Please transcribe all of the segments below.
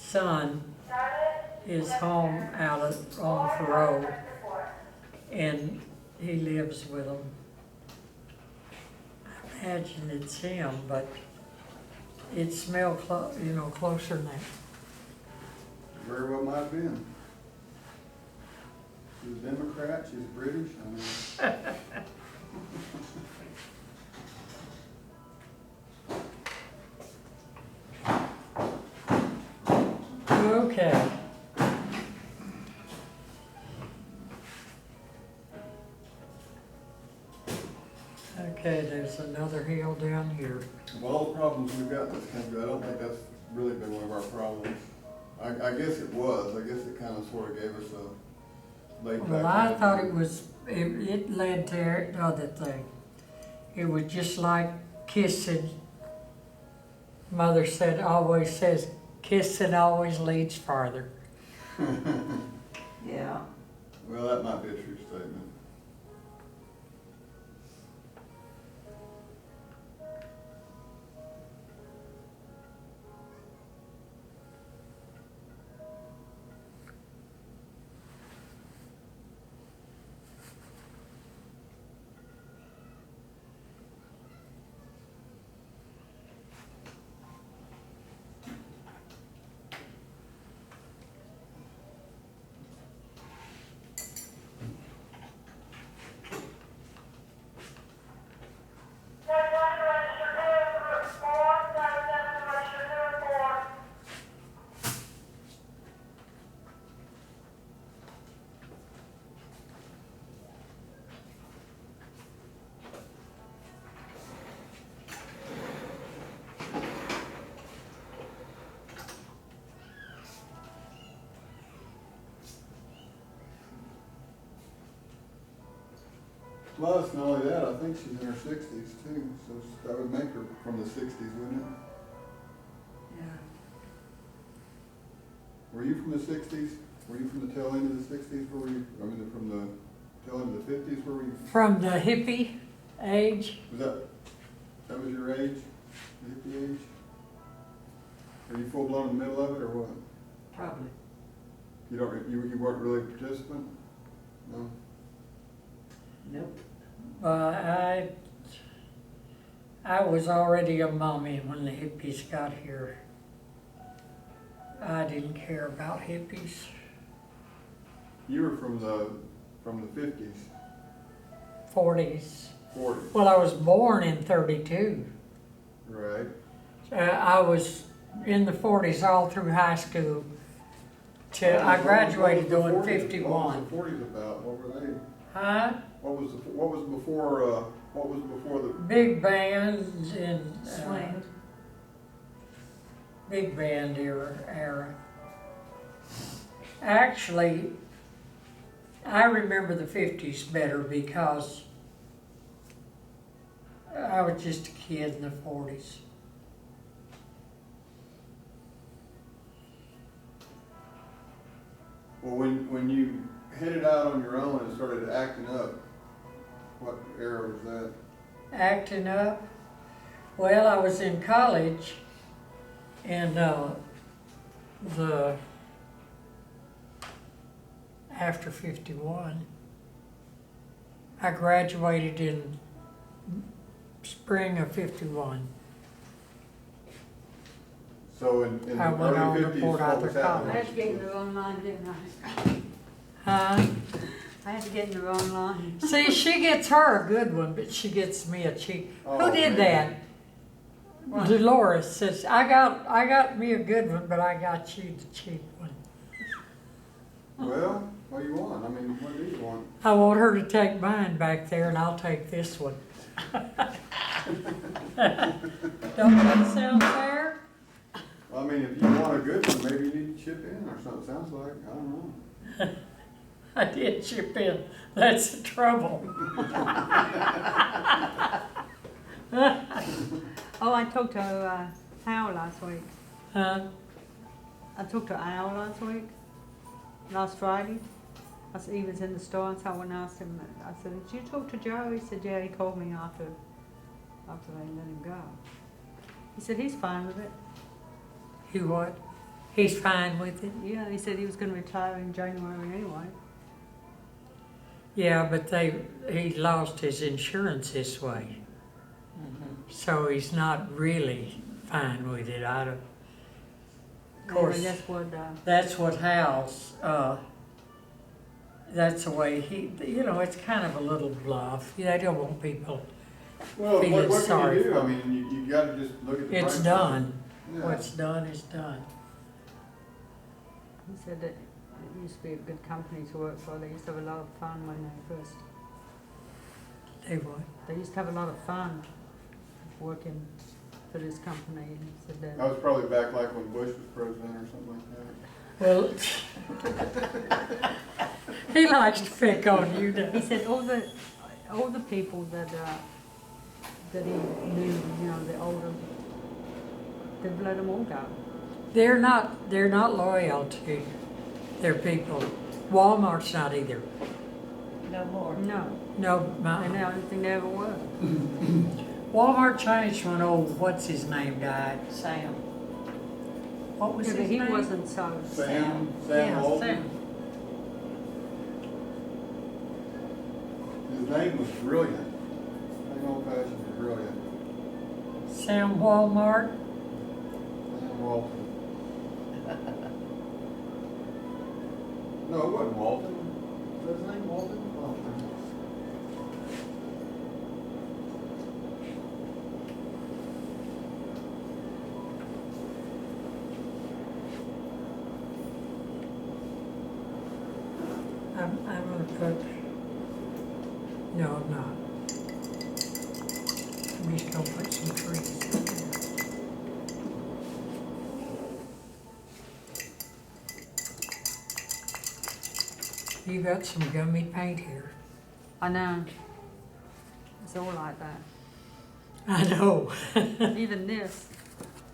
son is home on parole, and he lives with them. I imagine it's him, but it smelled closer than that. Very well might have been. She's a Democrat, she's British, I mean. Okay. Okay, there's another hill down here. Of all the problems we've got in this country, I don't think that's really been one of our problems. I guess it was. I guess it kind of sort of gave us a laid back. Well, I thought it led to the other thing. It was just like kissing. Mother always says, kissing always leads farther. Yeah. Well, that might be a true statement. Well, it's not only that, I think she's in her 60s too, so that would make her from the 60s, wouldn't it? Yeah. Were you from the 60s? Were you from the tail end of the 60s? Were you, I mean, from the tail end of the 50s? Where were you? From the hippie age. Was that was your age? The hippie age? Were you full blown in the middle of it or what? Probably. You weren't really a participant? No? Nope. I was already a mommy when the hippies got here. I didn't care about hippies. You were from the 50s, 40s. 40s. Well, I was born in 32. Right. I was in the 40s all through high school. Till I graduated though in 51. What was the 40s about? What were they? Huh? What was before the Big bands and Swing. big band era. Actually, I remember the 50s better because I was just a kid in the 40s. Well, when you headed out on your own and started acting up, what era was that? Acting up? Well, I was in college, and after 51, I graduated in spring of 51. So in I the went on early to 50s, Port what Arthur was I happening? had to get in the wrong line, didn't I? Huh? I had to get in the wrong line. See, she gets her a good one, but she gets me a cheap. Oh, Who did man. that? What? Dolores says, I got me a good one, but I got you the cheap one. Well, what do you want? I mean, what do you want? I want her to take mine back there, and I'll take this one. Don't that sound fair? I mean, if you want a good one, maybe you need to chip in or something. Sounds like, I don't know. I did chip in. That's the trouble. Oh, I talked to Hal last week. Huh? I talked to Al last Friday. He was in the store, and someone asked him, I said, did you talk to Joe? He said, yeah, he called me after they let him go. He said, he's fine with it. He what? He's fine with it? Yeah, he said he was gonna retire in January anyway. Yeah, but he lost his insurance this way. So he's not really fine with it. Of course, Anyway, that's what Hal's, that's the way it's kind of a little bluff. They don't want people, Well, feeling what can sorry you do? for I mean, you gotta just look at the it's price. done. Yeah. What's done is done. he said that it used to be a good company to work for. They used to have a lot of fun when they first. They what? They used to have a lot of fun working for this company. And he said that. That was probably back like when Bush was president or something like that. Well, he likes to pick on you, He doesn't said all the people that he knew, the older, they've let them all go. They're not loyal to their people. Walmart's not either. No more. No, No, and I don't think they ever were. Walmart changed when old, what's his name died. Sam. What was Yeah, his but he name? wasn't so. Sam Yeah, Walton. Sam. His name was brilliant. Young old fashioned was brilliant. Sam Walmart. Sam Walton. No, it wasn't Walton. Was that his name, Walton? Walton. I'm gonna put, no, I'm not. I'm just gonna put some trees in there. You got some gummy paint here. I know. It's all like that. I know. Even this,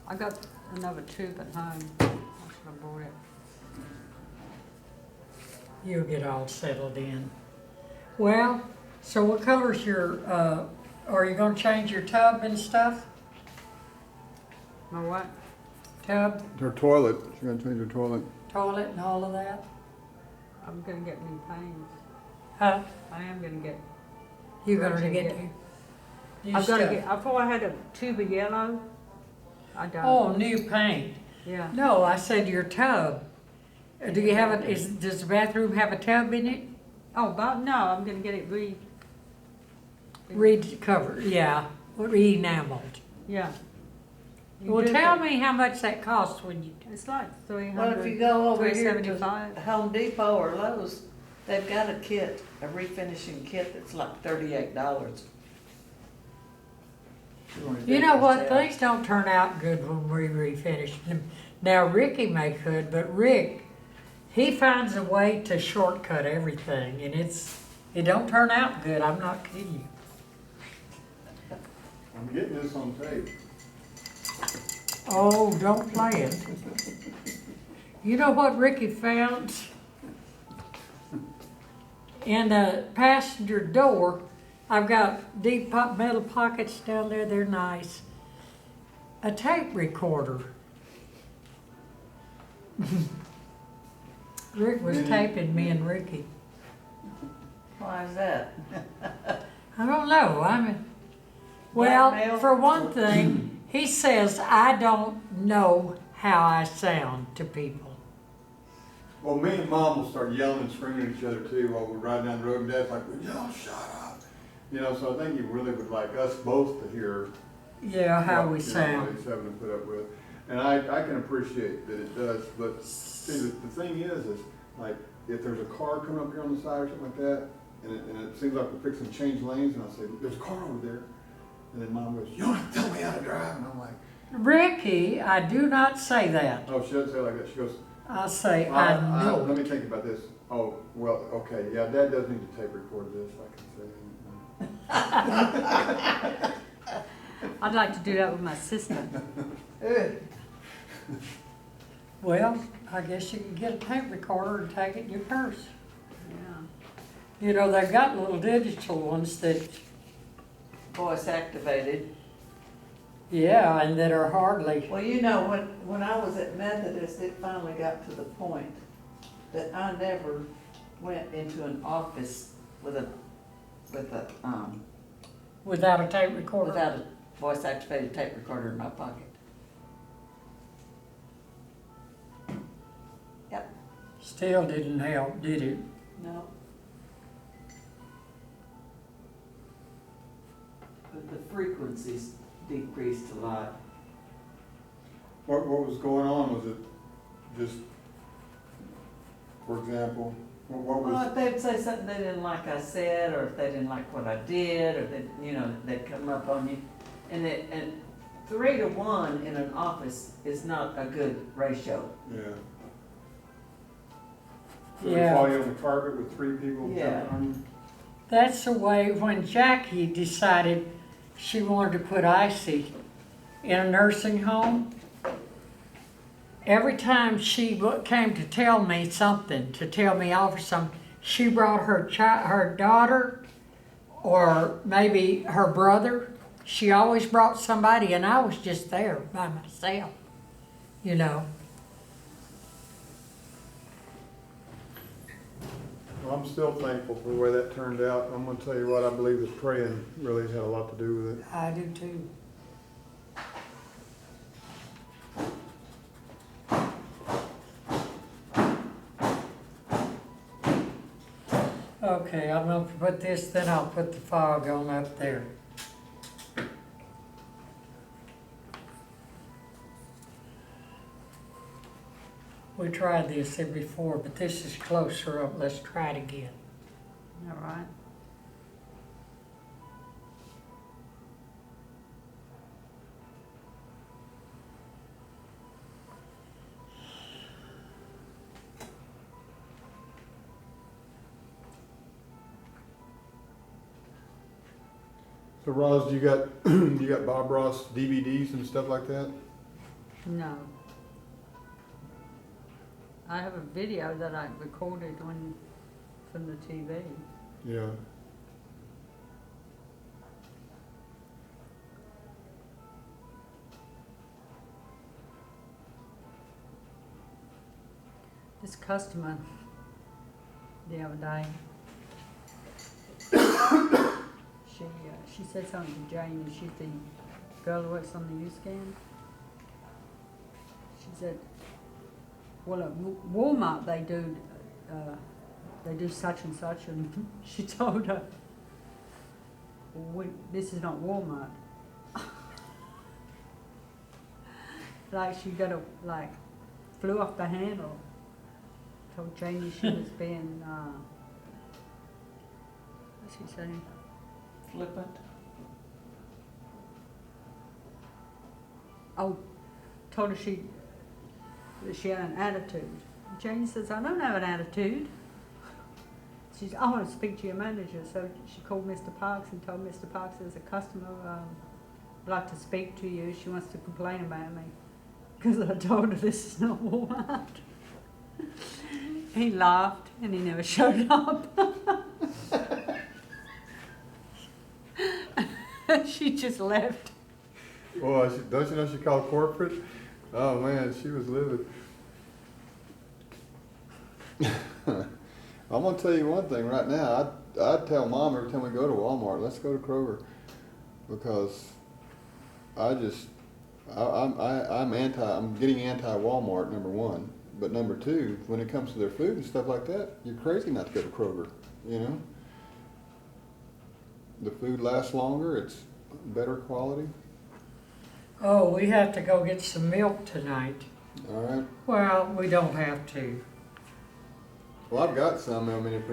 I got another tube at home. I should have bought it. You'll get all settled in. Well, so what color's your, are you gonna change your tub and stuff? My what? Tub, Her toilet. She's gonna change her toilet. toilet and all of that? I'm gonna get new paint. Huh? I am gonna get. You gonna Roger, get get- new I've got to stuff? get. I thought I had a tube of yellow. I don't. Oh, new paint. Yeah. No, I said your tub. Do you have it, does the bathroom have a tub in it? Oh, but no, I'm gonna get it Reed cover, yeah, re-enameled. Yeah. You Well, do tell it- me how much that costs when you, It's like 300. Well, if you go over here to 375. Home Depot or Lowe's, they've got a kit, a refinishing kit that's like $38. you know what, things don't turn out good when we refinish them. Now, Ricky may could, but Rick, he finds a way to shortcut everything, and it don't turn out good, I'm not kidding you. I'm getting this on tape. Oh, don't play it. You know what Ricky found? In the passenger door, I've got deep metal pockets down there, they're nice. A tape recorder. Rick was taping me and Ricky. Why is that? I don't know, well, Blackmail? for one thing, he says I don't know how I sound to people. Well, me and Mom will start yelling and screaming at each other too while we're riding down the road, and Dad's like, "Would y'all shut up?" You know, so I think he really would like us both to hear Yeah, how what, we you know, sound. what he's having to put up with. And I can appreciate that it does, but see, the thing is like, if there's a car coming up here on the side or something like that, and it seems like we're fixing to change lanes, and I'll say, "There's a car over there," and then Mom goes, "You don't have to tell me how to drive," and I'm like, Ricky, I do not say that. "Oh, she doesn't say it like that." She goes, I say I know. Let me think about this. Oh, well, okay, yeah, Dad does need to tape record this, I can say. I'd like to do that with my sister. Well, I guess you can get a tape recorder and take it in your purse. Yeah. You know, they've got little digital ones that, Voice activated. Yeah, and that are hardly, Well, you know, when I was at Methodist, it finally got to the point that I never went into an office with a, without a tape recorder. without a voice activated tape recorder in my pocket. Yep, Still didn't help, did it? no. But the frequencies decreased a lot. What was going on? Was it just, for example, what Well, was, if they'd say something they didn't like I said, or if they didn't like what I did, or they, you know, they'd come up on you. And 3 to 1 in an office is not a good ratio. yeah. So they Yeah. fall you on the carpet with 3 people Yeah. jumping on you? That's the way when Jackie decided she wanted to put Icy in a nursing home. Every time she came to tell me something, to tell me off or something, she brought her daughter or maybe her brother. She always brought somebody, and I was just there by myself, you know. Well, I'm still thankful for the way that turned out. I'm gonna tell you what, I believe that praying really had a lot to do with it. I do too. Okay, I'm gonna put this, then I'll put the fog on up there. We tried this here before, but this is closer up. Let's try it again. All right. So Roz, you got you got Bob Ross DVDs and stuff like that? No. I have a video that I recorded from the TV. Yeah. This customer the other day, she said something to Jane, and she's the girl who works on the U-Scan. She said, well, at Walmart they do such and such, and she told her, this is not Walmart. Like she got flew off the handle. Told Janie she was being, what's she saying? Flippant. Oh, told her that she had an attitude. Janie says, I don't have an attitude. She said, I want to speak to your manager. So she called Mr. Parks and told Mr. Parks there's a customer would like to speak to you. She wants to complain about me. Because I told her this is not Walmart. He laughed and he never showed up. She just left. Well, don't you know she called corporate? Oh man, she was livid. I'm gonna tell you one thing right now. I'd tell Mom every time we go to Walmart, let's go to Kroger, because I'm getting anti-Walmart, number one. But number two, when it comes to their food and stuff like that, you're crazy not to go to Kroger, you know? The food lasts longer, it's better quality. Oh, we have to go get some milk tonight. All right. Well, we don't have to. Well, I've got some. I mean, if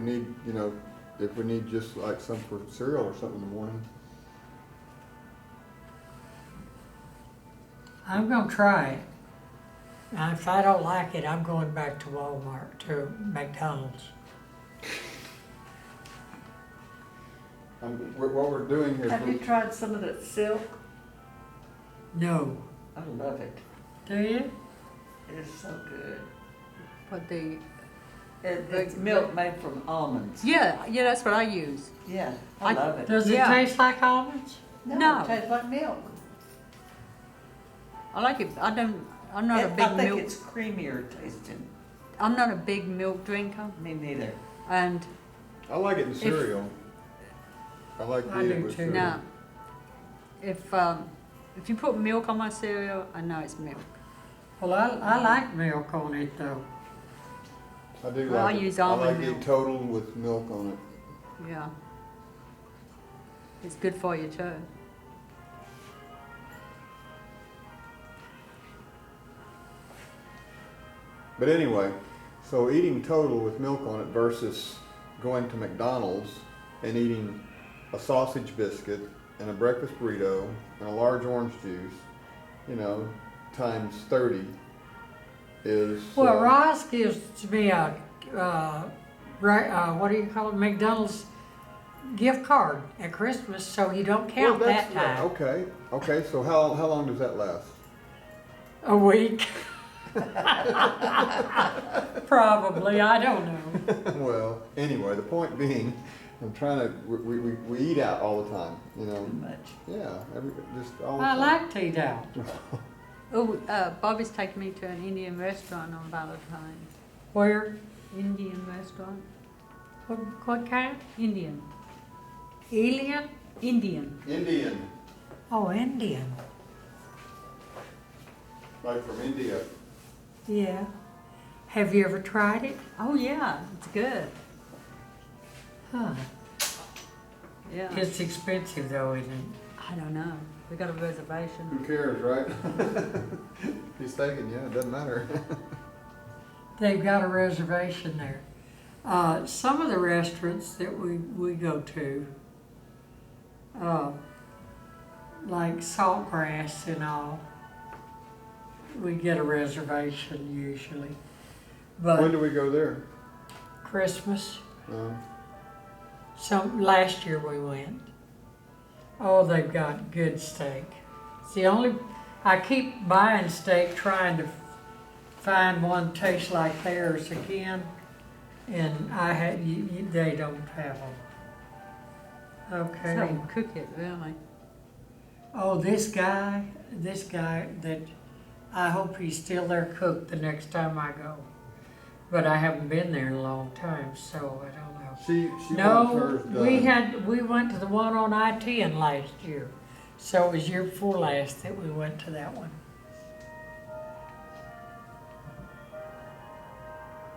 we need just like some for cereal or something in the morning. I'm gonna try it. Now, if I don't like it, I'm going back to Walmart, to McDonald's. What we're doing here. Have you tried some of that silk? No. I love it. Do you? It is so good. But It's milk made from almonds. yeah, that's what I use. Yeah, I love it. Does it Yeah. taste like almonds? No. It tastes like milk. I like it. I'm not a big I think milk. it's creamier tasting. I'm not a big milk drinker, Me neither. and I like it in cereal. I like I to eat do it with too. cereal. no. If you put milk on my cereal, I know it's milk. Well, I like milk on it though. I do Well, like I it. use I almond like milk. it total with milk on it. Yeah. It's good for you too. But anyway, so eating total with milk on it versus going to McDonald's and eating a sausage biscuit and a breakfast burrito and a large orange juice, you know, times 30 is. Well, Ross gives me a, what do you call it, McDonald's gift card at Christmas, so you don't count well, that yeah, time. okay. So how long does that last? A week. Probably, I don't know. Well, anyway, the point being, I'm trying to. We eat out all the time, you know. Too much. Yeah, just all the I time. like to eat out. Oh, Bobby's taking me to an Indian restaurant on Valentine's. Where? Indian restaurant? What kind? Indian. Alien? Indian. Indian, Oh, Indian. like from India. Yeah. Have you ever tried it? Oh yeah, it's good. Huh. Yeah. It's expensive though, isn't it? I don't know. We got a reservation. Who cares, right? He's taking you. It doesn't matter. They've got a reservation there. Some of the restaurants that we go to, like Saltgrass and all, we get a reservation usually. When But do we go there? Christmas, Uh, last year we went. Oh, they've got good steak. It's the only, I keep buying steak trying to find one tastes like theirs again, and they don't have them. So Okay. cook it, really. Oh, this guy that, I hope he's still there cooked the next time I go. But I haven't been there in a long time, so I don't know. she wants No, hers done. we went to the one on I-10 last year. So it was year before last that we went to that one.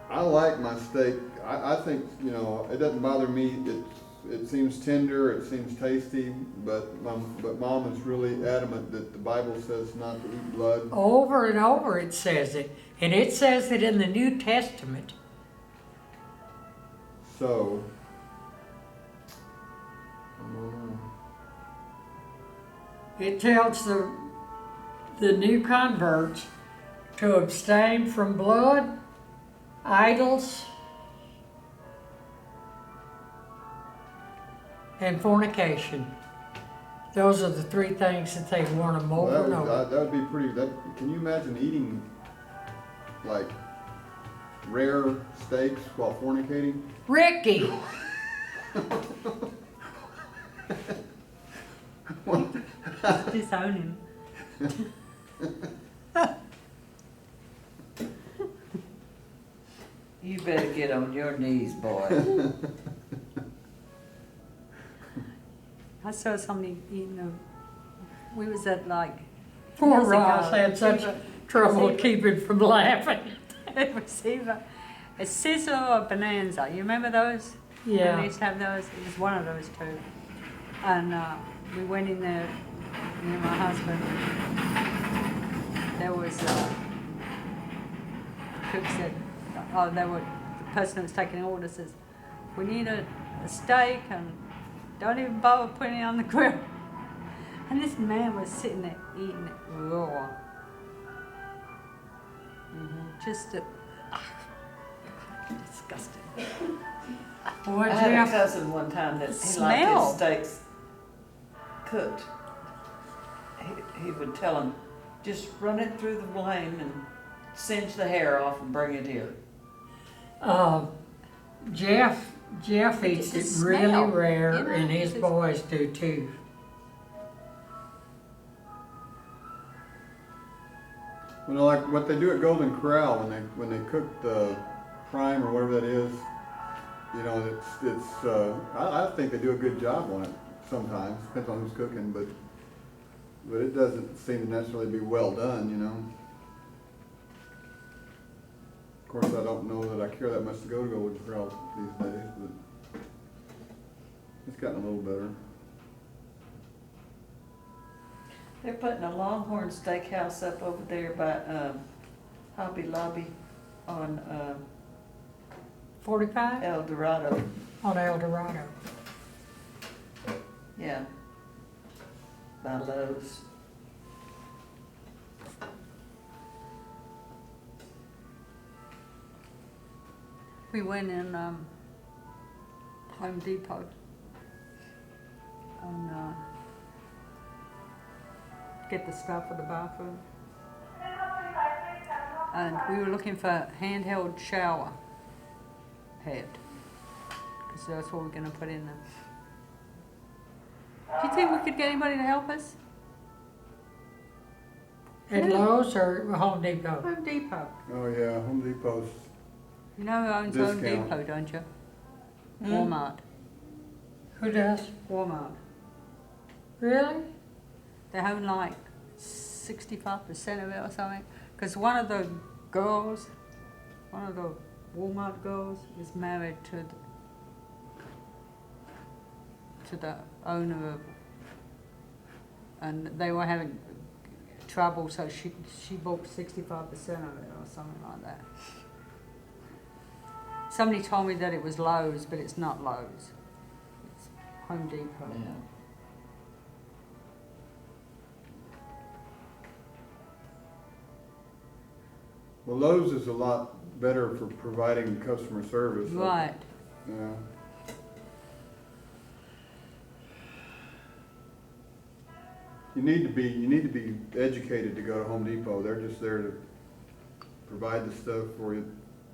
I like my steak. I think, you know, it doesn't bother me. It seems tender, it seems tasty, but Mom is really adamant that the Bible says not to eat blood. Over and over it says it. And it says it in the New Testament. So, I don't know. It tells the new converts to abstain from blood, idols, and fornication. Those are the three things that they warn them over and over. That would be pretty. Can you imagine eating like rare steaks while fornicating? Ricky! Disown him. You better get on your knees, boy. I saw somebody eating we was at like Poor years ago, Ross had such Receiver- trouble Receiver- keeping from laughing. Receiver, a Sizzler or a Bonanza. You remember those? Yeah. We used to have those. It was one of those two. And we went in there, me and my husband. There was cook said, the person that was taking the order says, we need a steak and don't even bother putting it on the grill. And this man was sitting there eating it raw. Just disgusting. Boy, I had a Jeff, cousin one time that he Smell. liked his steaks cooked. He would tell him, just run it through the flame and singe the hair off and bring it here. Jeff eats The it really smell, rare, you know, and his it's- boys do too. You know, like what they do at Golden Corral when they cook the prime or whatever that is, you know, I think they do a good job on it sometimes. Depends on who's cooking, but it doesn't seem to necessarily be well done, you know. Of course, I don't know that I care that much to go to Golden Corral these days, but it's gotten a little better. They're putting a Longhorn Steakhouse up over there by, Hobby Lobby on, 45 El Dorado, on El Dorado. yeah. By Lowe's. We went in, Home Depot and, get the stuff for the bathroom. And we were looking for handheld shower head, because that's what we're gonna put in there. Do you think we could get anybody to help us? At Lowe's or Home Depot? Home Depot. Oh yeah, Home Depot's. You know who owns Home Discount. Depot, don't you? Hmm? Walmart. Who does? Walmart. Really? They own like 65% of it or something. Because one of the girls, one of the Walmart girls, is married to the owner of, and they were having trouble, so she bought 65% of it or something like that. Somebody told me that it was Lowe's, but it's not Lowe's. It's Home Depot. Yeah. Well, Lowe's is a lot better for providing customer service. Right. Yeah. You need to be educated to go to Home Depot. They're just there to provide the stuff for you,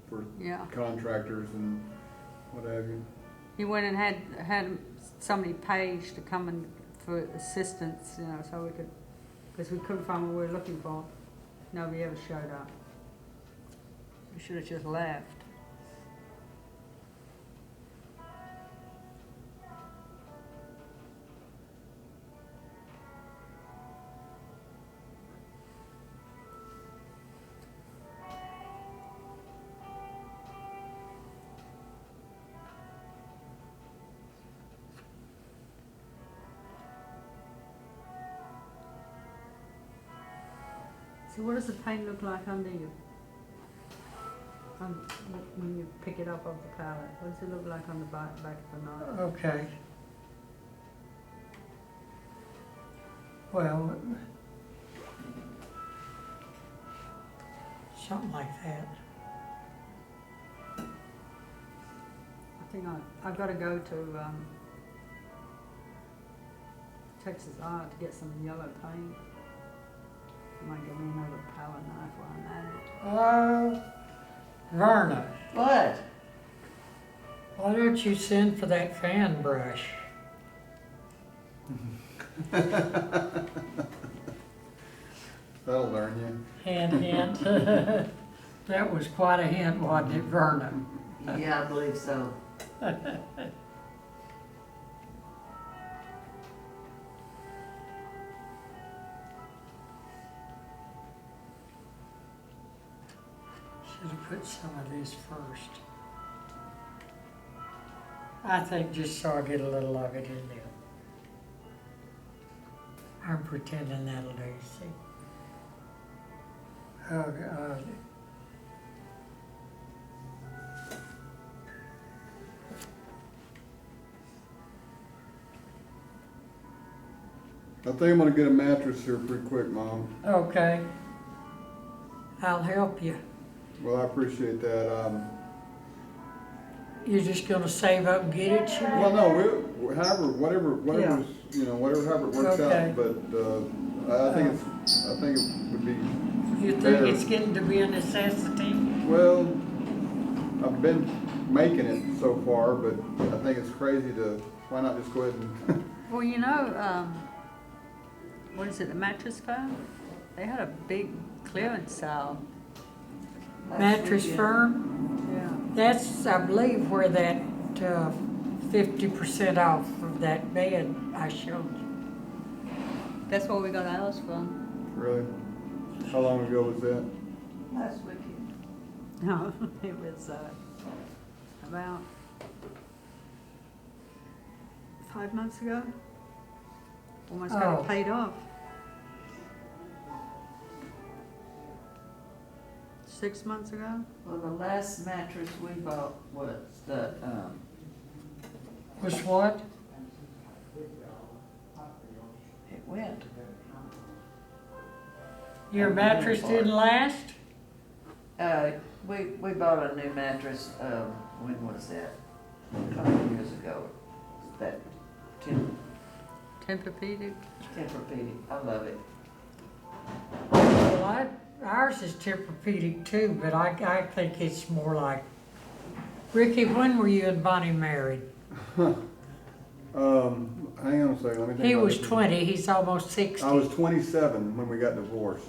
for Yeah. contractors and what have you. He went and had somebody page to come and for assistance, you know, so we could, because we couldn't find what we were looking for. Nobody ever showed up. We should have just left. So what does the paint look like under you? When you pick it up off the pallet, what does it look like on the back of the knife? Okay. Well, something like that. I think I've got to go to Texas Art to get some yellow paint. Might give me another palette knife while I'm at it. Verna, What? why don't you send for that fan brush? That'll learn you. Hint. That was quite a hint, wasn't it, Verna? Yeah, I believe so. Should have put some of this first. I think just so I get a little of it in there. I'm pretending that'll do, see? Oh, God. I think I'm gonna get a mattress here pretty quick, Mom. Okay. I'll help you. Well, I appreciate that. You're just gonna save up and get it, Sharon? Well, no, whatever, Yeah. you know, however it works Okay. out, but, I think it would be, You think better. it's getting to be a necessity? well, I've been making it so far, but I think it's crazy why not just go ahead and, Well, you know, what is it, the Mattress Firm? They had a big clearance aisle. Mattress weekend. Firm, Yeah. that's, I believe, where that 50% off of that bed I showed you. That's where we got ours from. Really? How long ago was that? Last weekend. No, it was about 5 months ago. Almost got Oh. it paid off. 6 months ago. Well, the last mattress we bought was the, Was what? it went. Your mattress didn't last? We bought a new mattress, when was that? A couple of years ago. That Tempur-Pedic. Tempur-Pedic, I love it. Well, ours is Tempur-Pedic too, but I think it's more like, Ricky, when were you and Bonnie married? Hang on a second, let me think. He about was this. 20, he's almost 60. I was 27 when we got divorced,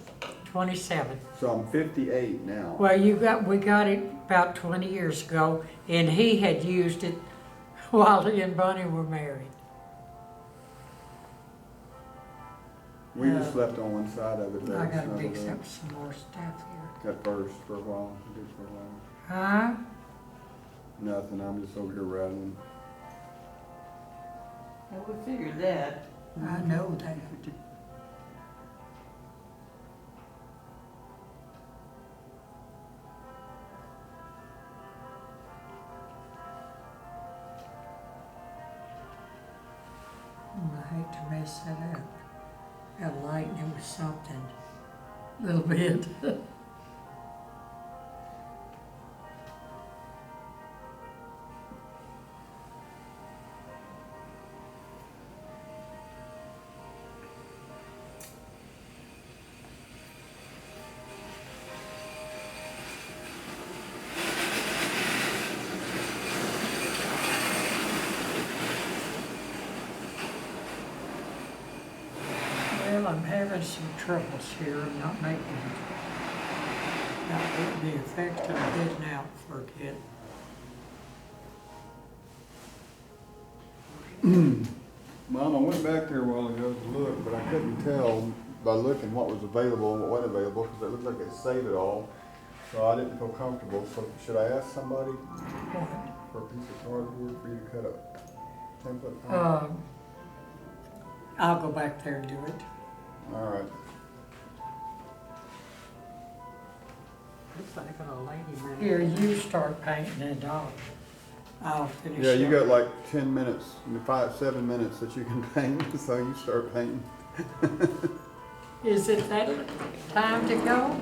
27. so I'm 58 now. Well, we got it about 20 years ago, and he had used it while he and Bonnie were married. We just slept on one side of it. I gotta None of mix that. up some more stuff here. Got first for a while, I did for a while. Huh? Nothing, I'm just over here rattling. Well, we figured that. I know that. I hate to mess that up. Got lightning with something, a little bit. Well, I'm having some troubles here. I'm not making the effect of getting out for a bit. Mom, I went back there a while ago to look, but I couldn't tell by looking what was available and what wasn't available, because it looked like it saved it all. So I didn't feel comfortable, so should I ask somebody What? for a piece of cardboard for you to cut a template? I'll go back there and do it. All right. Looks like a lady man. Here, you start painting and I'll finish. Yeah, you up. got like 10 minutes, 7 minutes that you can paint, so you start painting. Is it that time to go?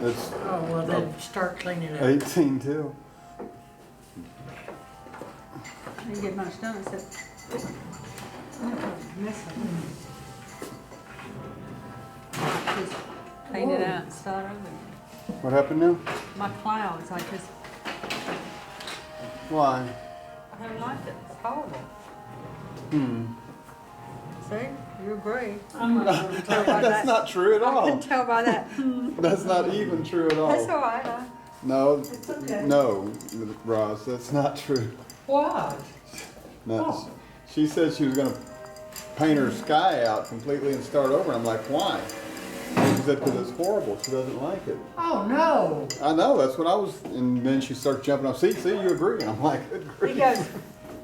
It's Oh, well then start cleaning up. 18 till. I didn't get much done, I said, mess up. Just paint it out and start over. What happened now? My clouds, I just, Why? I don't like it, it's horrible. Hmm. See, you agree. I'm not gonna tell by That's that. not true at I all. can tell by that. That's not even true at That's all all. right. No, okay. no, Ross, that's not true. What? No. Oh. She said she was gonna paint her sky out completely and start over. I'm like, why? She said, because it's horrible. She doesn't like it. Oh, no. I know, that's what I was, and then she started jumping up. See, you agree. And I'm like, good He grief. goes,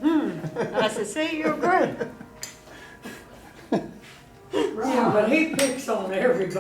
And I said, see, you agree. Yeah, but he picks on everybody.